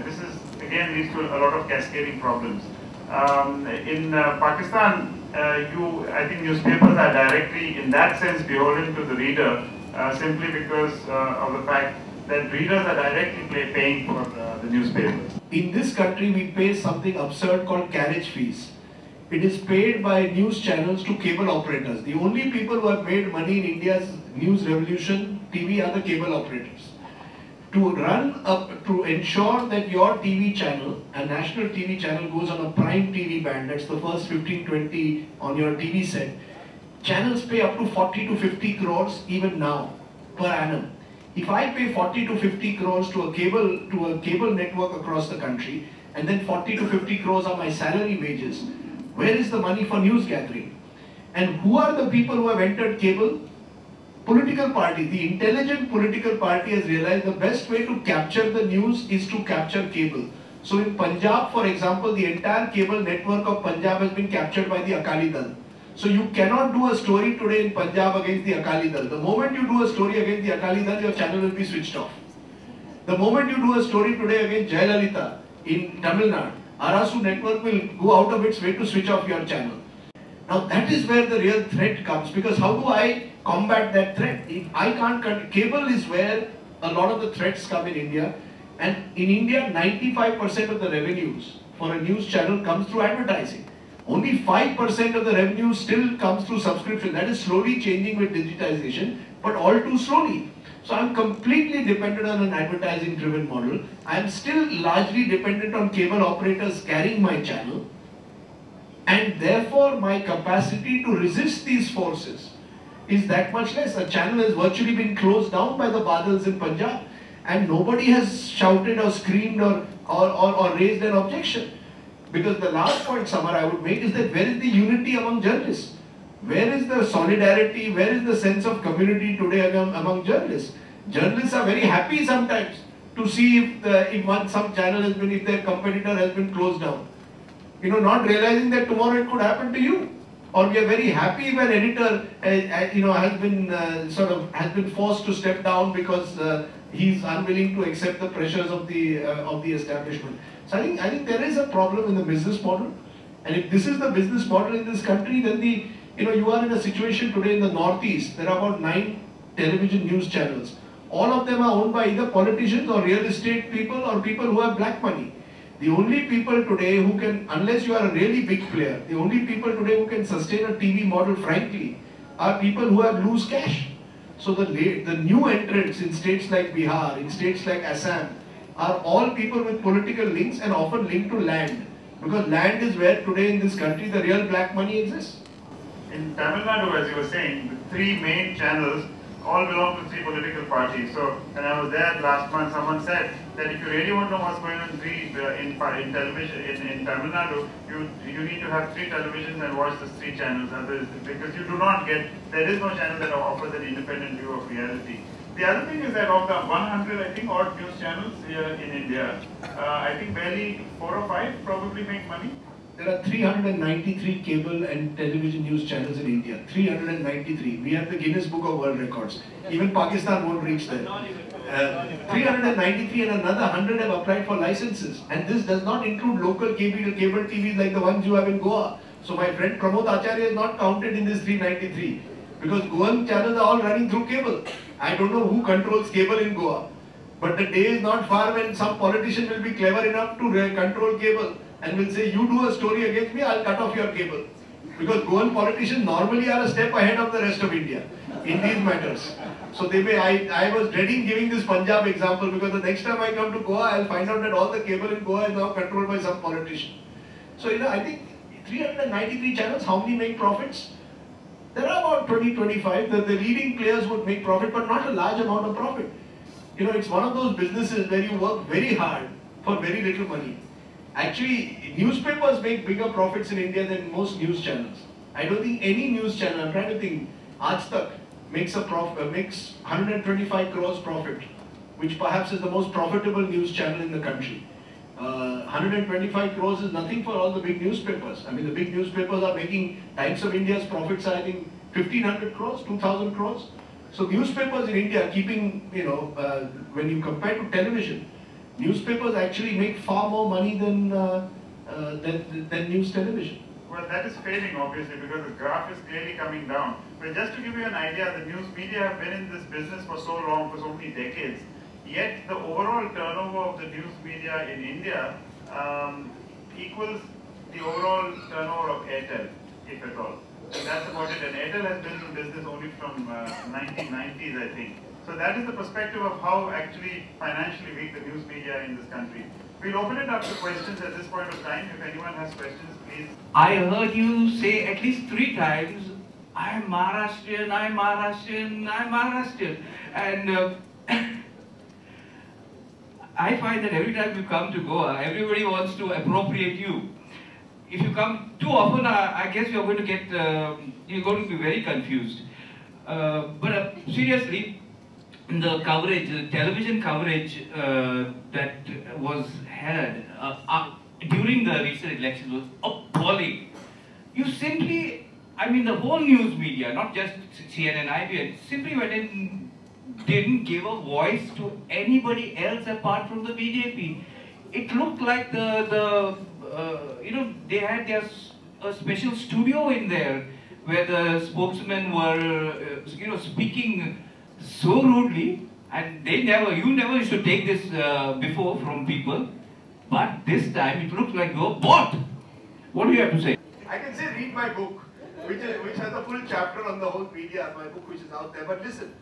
this is again leads to a lot of cascading problems. In Pakistan, I think newspapers are directly, in that sense, beholden to the reader, simply because of the fact that readers are directly paying for the newspapers. In this country, we pay something absurd called carriage fees. It is paid by news channels to cable operators. The only people who have made money in India's news revolution, TV, are the cable operators. To ensure that your TV channel, a national TV channel, goes on a prime TV band, that's the first 15-20 on your TV set, channels pay up to 40 to 50 crores even now per annum. If I pay 40 to 50 crores to a cable network across the country, and then 40 to 50 crores are my salary wages, where is the money for news gathering? And who are the people who have entered cable? Political party. The intelligent political party has realized the best way to capture the news is to capture cable. So in Punjab, for example, the entire cable network of Punjab has been captured by the Akali Dal. So you cannot do a story today in Punjab against the Akali Dal. The moment you do a story against the Akali Dal, your channel will be switched off. The moment you do a story today against Jayalalitha in Tamil Nadu, Arasu network will go out of its way to switch off your channel. Now that is where the real threat comes, because how do I combat that threat? If I can't, cable is where a lot of the threats come in India, and in India 95% of the revenues for a news channel comes through advertising. Only 5% of the revenue still comes through subscription. That is slowly changing with digitization, but all too slowly. So I'm completely dependent on an advertising driven model. I'm still largely dependent on cable operators carrying my channel, and therefore my capacity to resist these forces is that much less. A channel has virtually been closed down by the Badals in Punjab, and nobody has shouted or screamed or raised an objection. Because the last point, Samar, I would make is that where is the unity among journalists? Where is the solidarity? Where is the sense of community today among journalists? Journalists are very happy sometimes to see if some channel has been, if their competitor has been closed down. You know, not realizing that tomorrow it could happen to you. Or we are very happy when editor, has been forced to step down because he's unwilling to accept the pressures of the establishment. So I think there is a problem in the business model, and if this is the business model in this country, then you are in a situation today in the Northeast. There are about 9 television news channels. All of them are owned by either politicians or real estate people or people who have black money. The only people today who can, unless you are a really big player, the only people today who can sustain a TV model, frankly, are people who have loose cash. So the new entrants in states like Bihar, in states like Assam, are all people with political links and often linked to land. Because land is where today in this country the real black money exists. In Tamil Nadu, as you were saying, the 3 main channels all belong to 3 political parties. So when I was there last month, someone said that if you really want to know what's going on in television in Tamil Nadu, you need to have 3 televisions and watch the 3 channels, because you do not get, there is no channel that offers an independent view of reality. The other thing is that of the 100, I think, odd news channels here in India, I think barely 4 or 5 probably make money. There are 393 cable and television news channels in India. 393. We have the Guinness Book of World Records. Even Pakistan won't reach there. 393 and another 100 have applied for licenses. And this does not include local cable TVs like the ones you have in Goa. So my friend Pramod Acharya is not counted in this 393. Because Goan channels are all running through cable. I don't know who controls cable in Goa. But the day is not far when some politician will be clever enough to control cable and will say, you do a story against me, I'll cut off your cable. Because Goan politicians normally are a step ahead of the rest of India in these matters. So they may, I was dreading giving this Punjab example, because the next time I come to Goa, I'll find out that all the cable in Goa is now controlled by some politician. So, I think 393 channels, how many make profits? There are about 20-25. The leading players would make profit, but not a large amount of profit. It's one of those businesses where you work very hard for very little money. Actually, newspapers make bigger profits in India than most news channels. I don't think any news channel, I'm trying to think, Aaj Tak makes 125 crores profit, which perhaps is the most profitable news channel in the country. 125 crores is nothing for all the big newspapers. I mean, the big newspapers are making, Times of India's profits are, I think, 1,500 crores, 2,000 crores. So newspapers in India are keeping, when you compare to television, Newspapers actually make far more money than news television. Well, that is failing obviously because the graph is clearly coming down. But just to give you an idea, the news media have been in this business for so long, for so many decades. Yet the overall turnover of the news media in India equals the overall turnover of Airtel, if at all. And that's about it. And Airtel has been in business only from 1990s, I think. So that is the perspective of how actually financially weak the news media in this country. We'll open it up to questions at this point of time. If anyone has questions, please. I heard you say at least 3 times, I'm Maharashtrian, I'm Maharashtrian, I'm Maharashtrian. And I find that every time you come to Goa, everybody wants to appropriate you. If you come too often, I guess you're going to get, you're going to be very confused. But seriously, the coverage, the television coverage that was held during the recent elections was appalling. You simply, I mean the whole news media, not just CNN, IBN, simply went in, didn't give a voice to anybody else apart from the BJP. It looked like you know, they had a special studio in there where the spokesmen were, you know, speaking so rudely, and you never used to take this before from people, but this time it looks like you're bought. What do you have to say? I can say read my book, which has a full chapter on the whole media, my book which is out there. But listen,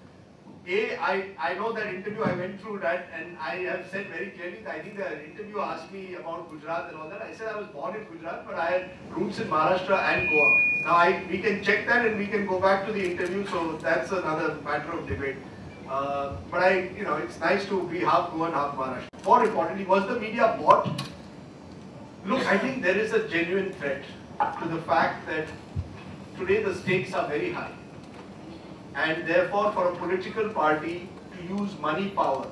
I know that interview, I went through that, and I have said very clearly that I think the interviewer asked me about Gujarat and all that. I said I was born in Gujarat, but I had roots in Maharashtra and Goa. Now we can check that and we can go back to the interview, so that's another matter of debate. But you know, it's nice to be half Goan, half Maharashtra. More importantly, was the media bought? Look, I think there is a genuine threat to the fact that today the stakes are very high. And therefore, for a political party to use money power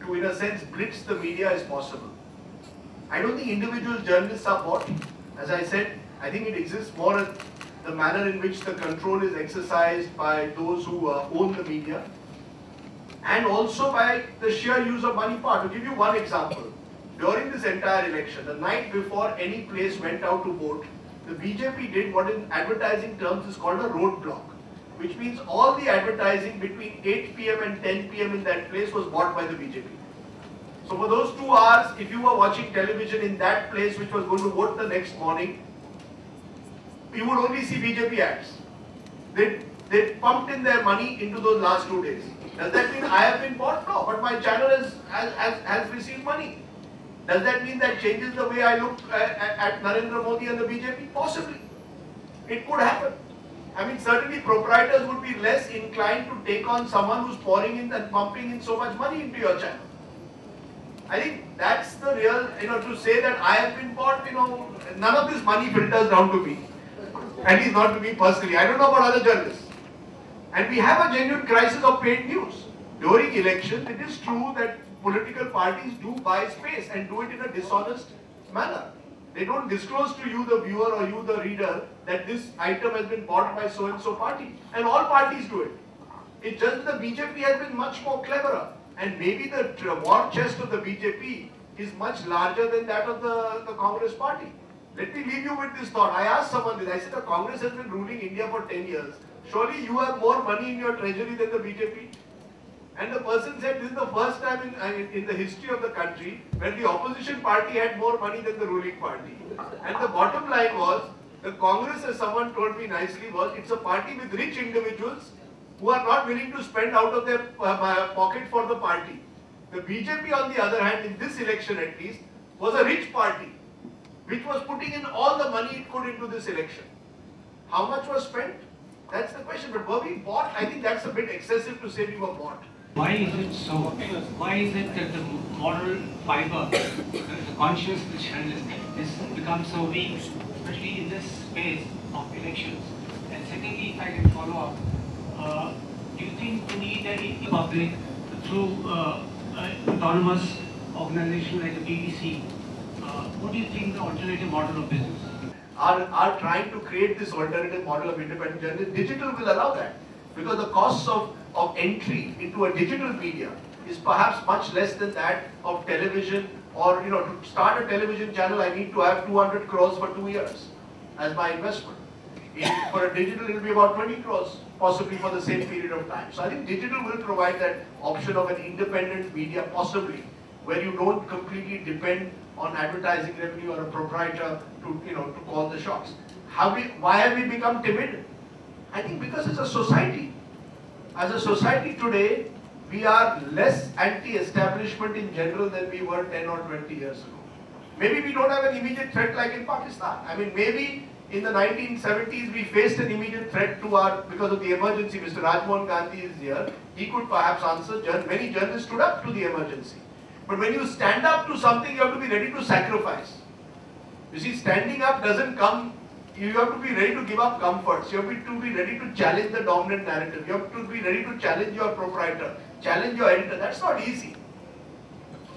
to, in a sense, blitz the media is possible. I don't think individual journalists are bought. As I said, I think it exists more in the manner in which the control is exercised by those who own the media, and also by the sheer use of money power. To give you one example, during this entire election, the night before any place went out to vote, the BJP did what in advertising terms is called a roadblock, which means all the advertising between 8 p.m. and 10 p.m. in that place was bought by the BJP. So for those 2 hours, if you were watching television in that place which was going to vote the next morning, you would only see BJP ads. They pumped in their money into those last 2 days. Does that mean I have been bought? No, but my channel has received money. Does that mean that changes the way I look at Narendra Modi and the BJP? Possibly. It could happen. I mean, certainly proprietors would be less inclined to take on someone who's pouring in and pumping in so much money into your channel. I think that's the real, you know, to say that I have been bought, you know, none of this money filters down to me. At least not to me personally. I don't know about other journalists. And we have a genuine crisis of paid news. During elections, it is true that political parties do buy space and do it in a dishonest manner. They don't disclose to you, the viewer or you, the reader, that this item has been bought by so-and-so party. And all parties do it. It's just the BJP has been much more cleverer. And maybe the war chest of the BJP is much larger than that of the Congress party. Let me leave you with this thought. I asked someone this. I said, the Congress has been ruling India for 10 years. Surely you have more money in your treasury than the BJP? And the person said, this is the first time in the history of the country when the opposition party had more money than the ruling party. And the bottom line was, the Congress, as someone told me nicely, was it's a party with rich individuals who are not willing to spend out of their pocket for the party. The BJP, on the other hand, in this election at least, was a rich party, which was putting in all the money it could into this election. How much was spent? That's the question. But were we bought? I think that's a bit excessive to say we were bought. Why is it so? Why is it that the moral fiber, the conscience of the journalist has become so weak, especially in this space of elections? And secondly, if I can follow up, do you think we need any public through autonomous organization like the BBC? What do you think the alternative model of business? Are trying to create this alternative model of independent journalism. Digital will allow that, because the costs of entry into a digital media is perhaps much less than that of television, or to start a television channel I need to have 200 crores for 2 years as my investment. For a digital it will be about 20 crores possibly for the same period of time. So I think digital will provide that option of an independent media possibly, where you don't completely depend on advertising revenue or a proprietor to call the shots. Why have we become timid? I think because it's a society. As a society today, we are less anti-establishment in general than we were 10 or 20 years ago. Maybe we don't have an immediate threat like in Pakistan. I mean, maybe in the 1970s we faced an immediate threat because of the emergency. Mr. Rajmohan Gandhi is here. He could perhaps answer. Many journalists stood up to the emergency. But when you stand up to something, you have to be ready to sacrifice. You see, standing up doesn't come. You have to be ready to give up comforts. You have to be ready to challenge the dominant narrative. You have to be ready to challenge your proprietor, challenge your editor. That's not easy.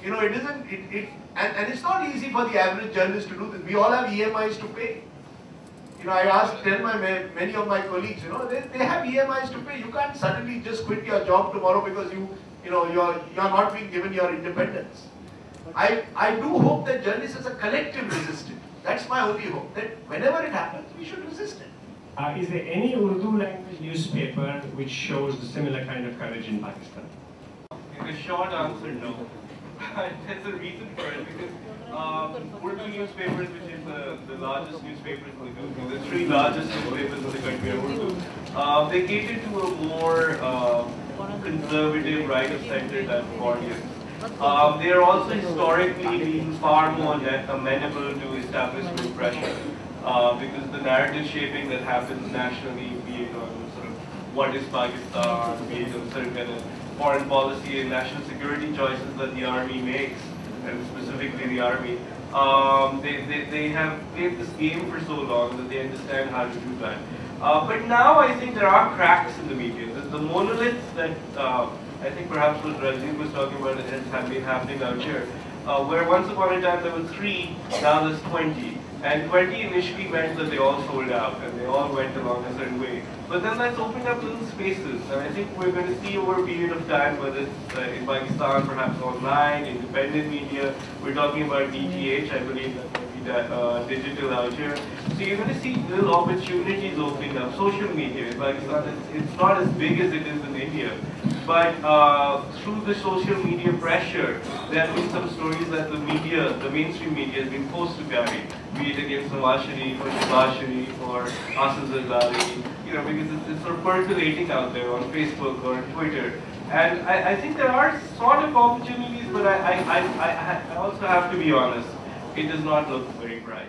It isn't. And it's not easy for the average journalist to do this. We all have EMIs to pay. Tell many of my colleagues, they have EMIs to pay. You can't suddenly just quit your job tomorrow because you're not being given your independence. I do hope that journalists as a collective resist it. That's my only hope, that whenever it happens, we should resist it. Is there any Urdu language newspaper which shows the similar kind of courage in Pakistan? The short answer, no. There's a reason for it, because Urdu newspapers, which is the largest newspapers in the country, the three largest newspapers in the country are Urdu, they cater to a more conservative, right-of-center type of audience. They are also historically being far more amenable to establishment pressure, because the narrative shaping that happens nationally, be it on sort of what is Pakistan, be it on certain kind of foreign policy and national security choices that the army makes, and specifically the army, they have played this game for so long that they understand how to do that. But now I think there are cracks in the media. The monoliths that I think perhaps what Rajiv was talking about has been happening out here, where once upon a time there were 3, now there's 20. And 20 initially meant that they all sold out and they all went along a certain way. But then that's opened up little spaces, and I think we're going to see over a period of time, whether it's in Pakistan, perhaps online, independent media. We're talking about DTH, I believe that might be digital out here. So you're going to see little opportunities opening up. Social media in Pakistan, it's not as big as it is in India. But through the social media pressure, there have been some stories that the mainstream media has been forced to carry, be it against Nawaz Sharif or Shehbaz Sharif or Asad Zardari, because it's sort of percolating out there on Facebook or on Twitter. And I think there are sort of opportunities, but I also have to be honest, it does not look very bright.